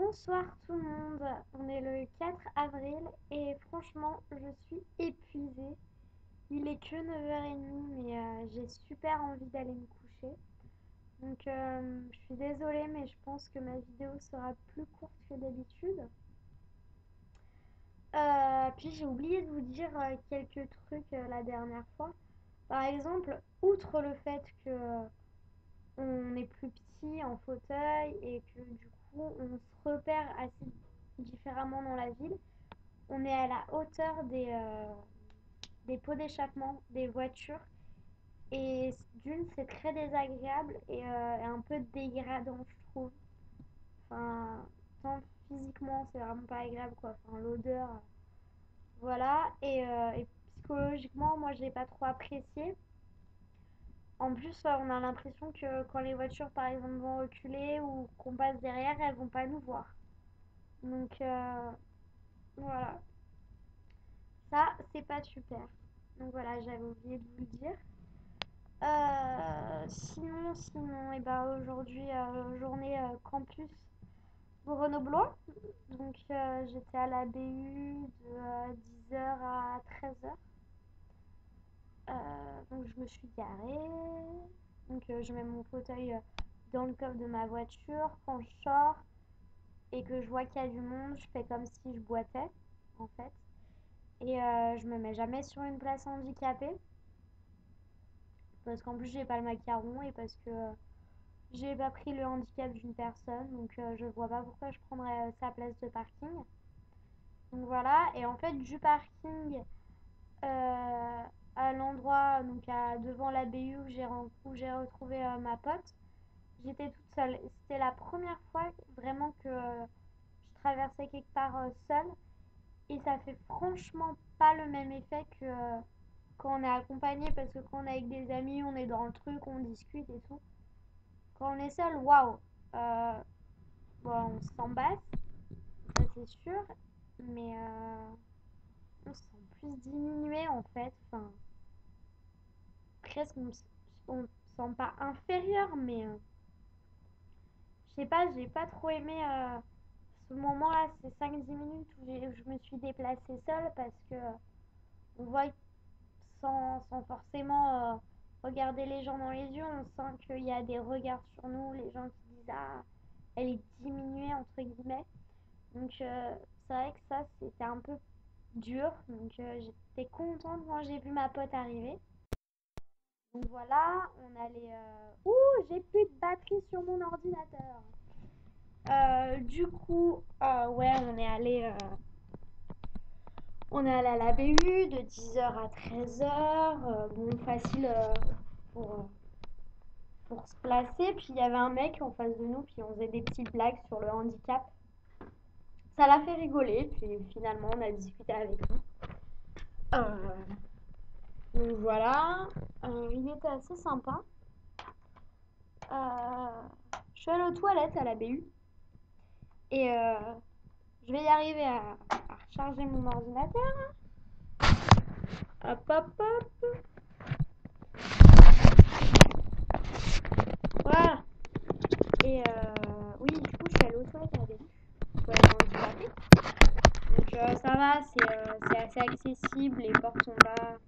Bonsoir tout le monde, on est le 4 avril et franchement je suis épuisée. Il est que 9h30 mais j'ai super envie d'aller me coucher. Donc je suis désolée mais je pense que ma vidéo sera plus courte que d'habitude. Puis j'ai oublié de vous dire quelques trucs la dernière fois. Par exemple, outre le fait que on est plus petit en fauteuil et que du coup on se repère assez différemment dans la ville. On est à la hauteur des pots d'échappement des voitures et d'une c'est très désagréable et un peu dégradant je trouve. Enfin, tant physiquement c'est vraiment pas agréable quoi. Enfin, l'odeur, voilà. Et psychologiquement moi j'ai pas trop apprécié. En plus, on a l'impression que quand les voitures, par exemple, vont reculer ou qu'on passe derrière, elles vont pas nous voir. Donc, voilà. Ça, c'est pas super. Donc voilà, j'avais oublié de vous le dire. Sinon, et ben aujourd'hui, journée campus Grenoblois. Donc, j'étais à la BU de 10h à 13h. Donc, je me suis garée. Donc, je mets mon fauteuil dans le coffre de ma voiture. Quand je sors et que je vois qu'il y a du monde, je fais comme si je boitais, en fait. Et je me mets jamais sur une place handicapée. Parce qu'en plus, j'ai pas le macaron et parce que j'ai pas pris le handicap d'une personne. Donc, je vois pas pourquoi je prendrais sa place de parking. Donc, voilà. Et en fait, du parking à l'endroit, donc devant la BU où j'ai retrouvé ma pote, j'étais toute seule. C'était la première fois vraiment que je traversais quelque part seule. Et ça fait franchement pas le même effet que quand on est accompagné, parce que quand on est avec des amis, on est dans le truc, on discute et tout. Quand on est seul, waouh! Euh, bon, on se sent basse, ça c'est sûr, mais on se sent plus diminué en fait. Enfin, presque on se sent pas inférieur, mais je sais pas, j'ai pas trop aimé ce moment-là, ces 5-10 minutes où je me suis déplacée seule parce que on voit sans forcément regarder les gens dans les yeux, on sent qu'il y a des regards sur nous, les gens qui disent ah, elle est diminuée entre guillemets. Donc c'est vrai que ça c'était un peu dur. Donc j'étais contente quand j'ai vu ma pote arriver. Donc voilà, on allait. Ouh, j'ai plus de batterie sur mon ordinateur. Du coup, ouais, on est allé à la BU de 10h à 13h. Bon, facile pour, euh, pour se placer. Puis il y avait un mec en face de nous, puis on faisait des petites blagues sur le handicap. Ça l'a fait rigoler, puis finalement on a discuté avec lui. Euh, donc voilà, il était assez sympa. Je suis allée aux toilettes à la BU et je vais y arriver à recharger mon ordinateur. Hop hop hop. Voilà. Et oui, du coup, je suis allée aux toilettes à la BU. Pour aller handicapée. Donc ça va, c'est assez accessible. Les portes sont pas,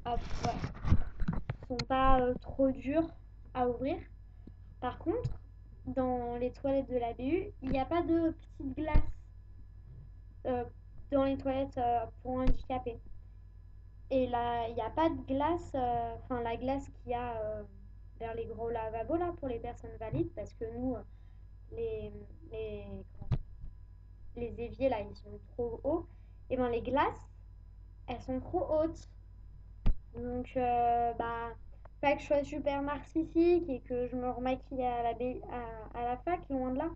hop, ouais, sont pas trop dures à ouvrir. Par contre, dans les toilettes de la BU, il n'y a pas de petite glace euh, dans les toilettes pour handicapés. Et là, il n'y a pas de glace, enfin la glace qu'il y a vers les gros lavabos là pour les personnes valides, parce que nous, les, les, les éviers là, ils sont trop hauts. Et ben les glaces, elles sont trop hautes. Donc, bah, pas que je sois super narcissique et que je me remaquille à la fac, loin de là.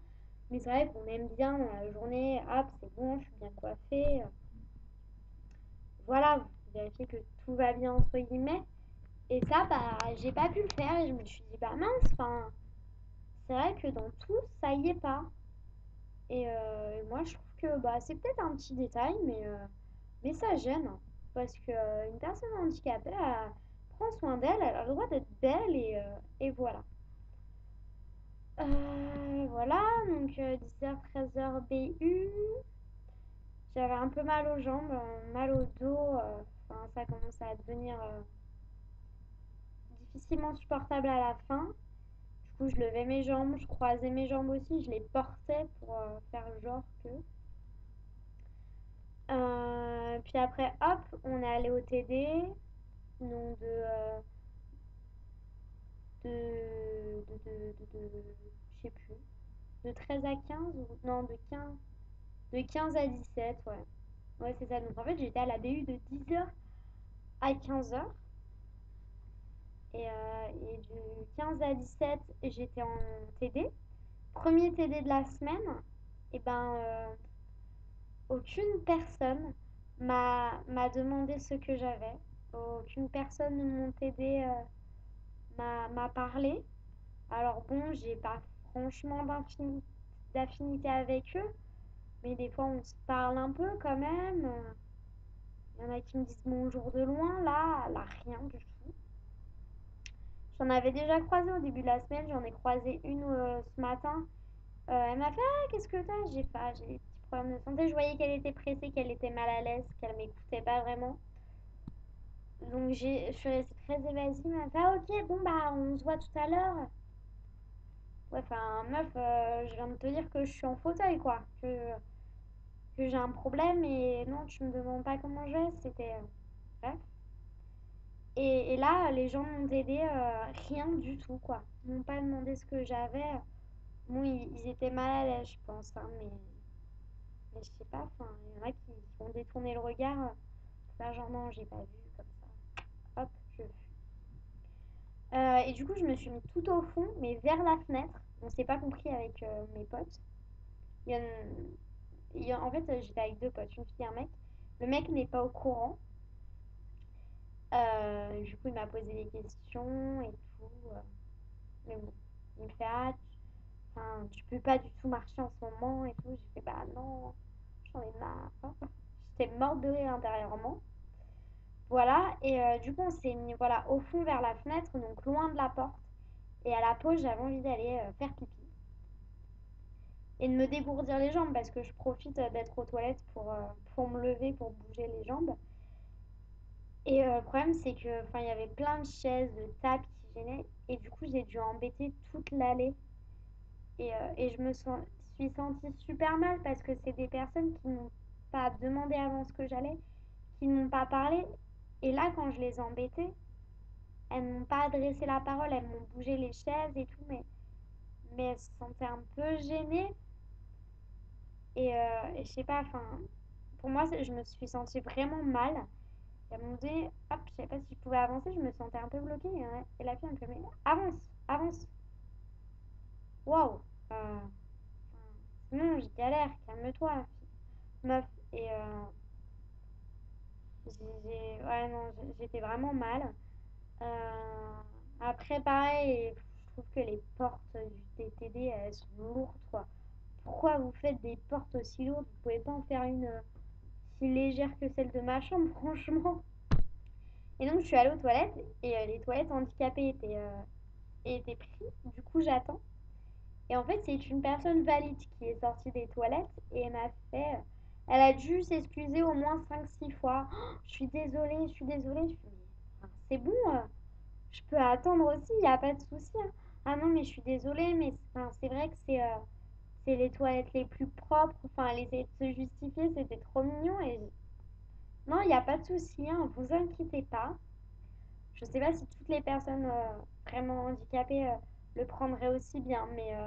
Mais c'est vrai qu'on aime bien dans la journée, hop, c'est bon, je suis bien coiffée. Voilà, vérifier que tout va bien, entre guillemets. Et ça, bah, j'ai pas pu le faire et je me suis dit, bah mince, enfin, c'est vrai que dans tout, ça y est pas. Et moi, je trouve que bah, c'est peut-être un petit détail, mais ça gêne. Parce qu'une personne handicapée, elle prend soin d'elle, elle a le droit d'être belle et voilà. Voilà, donc donc 10h, 13h BU. J'avais un peu mal aux jambes, mal au dos. Enfin, ça commençait à devenir difficilement supportable à la fin. Du coup, je levais mes jambes, je croisais mes jambes aussi, je les portais pour faire genre que. Puis après, hop, on est allé au TD, donc je sais plus, de 13 à 15 ou non, de 15 à 17, ouais. Ouais, c'est ça. Donc en fait, j'étais à la BU de 10h à 15h. Et du 15 à 17, j'étais en TD. Premier TD de la semaine, et ben aucune personne m'a demandé ce que j'avais. Aucune personne de mon TD m'a parlé. Alors bon, j'ai pas franchement d'affinité avec eux, mais des fois on se parle un peu quand même. Il y en a qui me disent bonjour de loin, là rien du tout. J'en avais déjà croisé au début de la semaine, j'en ai croisé une ce matin. Elle m'a fait ah, qu'est-ce que t'as? J'ai fait ah, j'ai des petits problèmes de santé. Je voyais qu'elle était pressée, qu'elle était mal à l'aise, qu'elle m'écoutait pas vraiment. Donc je suis restée très évasive. Elle m'a fait ah, ok, bon bah on se voit tout à l'heure. Ouais, enfin meuf, je viens de te dire que je suis en fauteuil quoi, que j'ai un problème et non, tu me demandes pas comment je vais. C'était bref. Et là, les gens m'ont aidé, rien du tout quoi. Ils m'ont pas demandé ce que j'avais. Bon, ils étaient mal à l'aise, je pense, hein, mais je sais pas, enfin, il y en a qui vont détourner le regard pour faire genre non, j'ai pas vu, comme ça. Hop, je fuis. Et du coup, je me suis mis tout au fond, mais vers la fenêtre. On s'est pas compris avec mes potes. Il y en, en fait, j'étais avec deux potes, une fille et un mec. Le mec n'est pas au courant. Du coup, il m'a posé des questions et tout. Mais bon, il me fait ah, enfin, tu peux pas du tout marcher en ce moment et tout. J'ai fait bah non, j'en ai marre. J'étais morte de rire intérieurement. Voilà, et du coup, on s'est mis voilà, au fond vers la fenêtre, donc loin de la porte. Et à la pause, j'avais envie d'aller faire pipi et de me dégourdir les jambes parce que je profite d'être aux toilettes pour me lever, pour bouger les jambes. Et le problème, c'est que, enfin, il y avait plein de chaises, de tables qui gênaient. Et du coup, j'ai dû embêter toute l'allée. Et je suis sentie super mal parce que c'est des personnes qui n'ont pas demandé avant ce que j'allais, qui ne m'ont pas parlé. Et là, quand je les embêtais, elles m'ont pas adressé la parole, elles m'ont bougé les chaises et tout, mais elles se sentaient un peu gênées. Et je sais pas, enfin, pour moi, je me suis sentie vraiment mal. Et elles m'ont dit, hop, je savais pas si je pouvais avancer, je me sentais un peu bloquée. Et la fille, elle me fait, mais avance, avance. Waouh! Non, je galère, calme-toi, meuf. Et ouais, non, j'étais vraiment mal. Euh, Après, pareil, je trouve que les portes du TTD, elles sont lourdes, quoi. Pourquoi vous faites des portes aussi lourdes? Vous pouvez pas en faire une si légère que celle de ma chambre, franchement. Et donc, je suis allée aux toilettes et les toilettes handicapées étaient prises. Du coup, j'attends. Et en fait, c'est une personne valide qui est sortie des toilettes et elle m'a fait. Elle a dû s'excuser au moins 5 6 fois. Oh, je suis désolée, je suis désolée. Je fais, mais, enfin, c'est bon, je peux attendre aussi, il n'y a pas de souci, hein. Ah non, mais je suis désolée, mais enfin, c'est vrai que c'est les toilettes les plus propres. Enfin, elle essayait de se justifier, c'était trop mignon. Non, il n'y a pas de souci, hein, vous inquiétez pas. Je sais pas si toutes les personnes vraiment handicapées le prendraient aussi bien, mais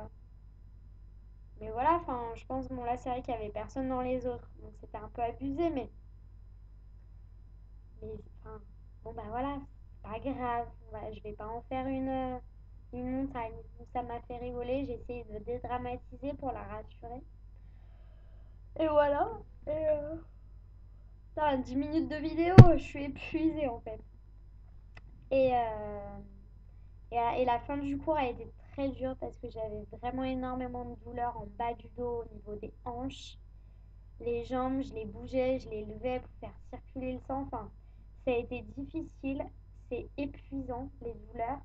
voilà, enfin, je pense, bon, là, c'est vrai qu'il y avait personne dans les autres, donc c'était un peu abusé, mais enfin, bon, bah voilà, c'est pas grave, je vais pas en faire une montagne. Donc, ça m'a fait rigoler, j'ai essayé de dédramatiser pour la rassurer. Et voilà, et 10 minutes de vidéo, je suis épuisée en fait. Et, et la fin du cours a été très dure parce que j'avais vraiment énormément de douleurs en bas du dos, au niveau des hanches. Les jambes, je les bougeais, je les levais pour faire circuler le sang. Enfin, ça a été difficile, c'est épuisant, les douleurs.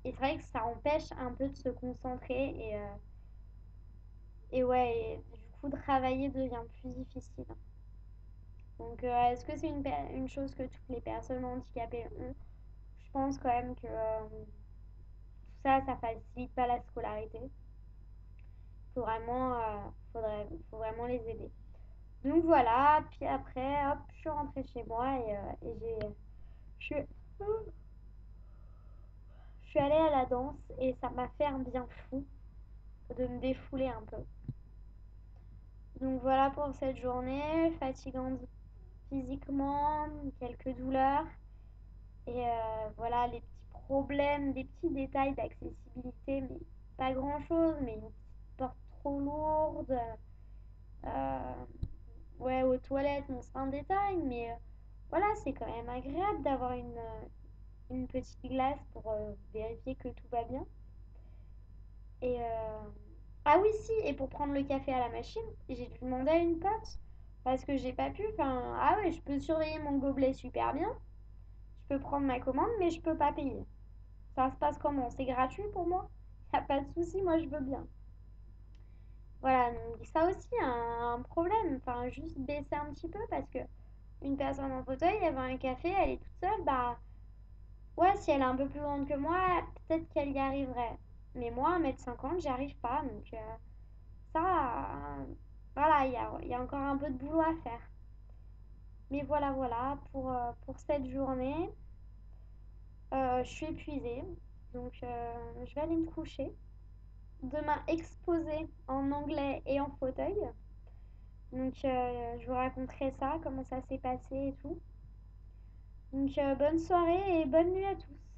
Et c'est vrai que ça empêche un peu de se concentrer. Et ouais, et du coup, travailler devient plus difficile. Donc, est-ce que c'est une chose que toutes les personnes handicapées ont? Je pense quand même que tout ça, ça facilite pas la scolarité. Faut vraiment les aider. Donc voilà, puis après, hop, je suis rentrée chez moi et je, suis- je suis allée à la danse et ça m'a fait un bien fou de me défouler un peu. Donc voilà pour cette journée, fatigante physiquement, quelques douleurs et voilà les petits problèmes, des petits détails d'accessibilité, mais pas grand-chose, mais une petite porte trop lourde. euh, ouais, aux toilettes, bon, c'est un détail, mais voilà, c'est quand même agréable d'avoir une petite glace pour vérifier que tout va bien. Et ah oui, si, et pour prendre le café à la machine, j'ai dû demander à une pote parce que j'ai pas pu. Enfin, ah ouais, je peux surveiller mon gobelet super bien, je peux prendre ma commande, mais je peux pas payer. Ça se passe comment? C'est gratuit pour moi? Y a pas de souci, moi je veux bien. Voilà, donc ça aussi, un problème. Enfin, juste baisser un petit peu parce que une personne en fauteuil, elle veut un café, elle est toute seule, bah ouais, si elle est un peu plus grande que moi, peut-être qu'elle y arriverait. Mais moi, 1,50 m, j'y arrive pas. Donc ça, voilà, il y a encore un peu de boulot à faire. Mais voilà, voilà, pour cette journée, je suis épuisée. Donc je vais aller me coucher. Demain, exposé en anglais et en fauteuil. Donc je vous raconterai ça, comment ça s'est passé et tout. Donc bonne soirée et bonne nuit à tous.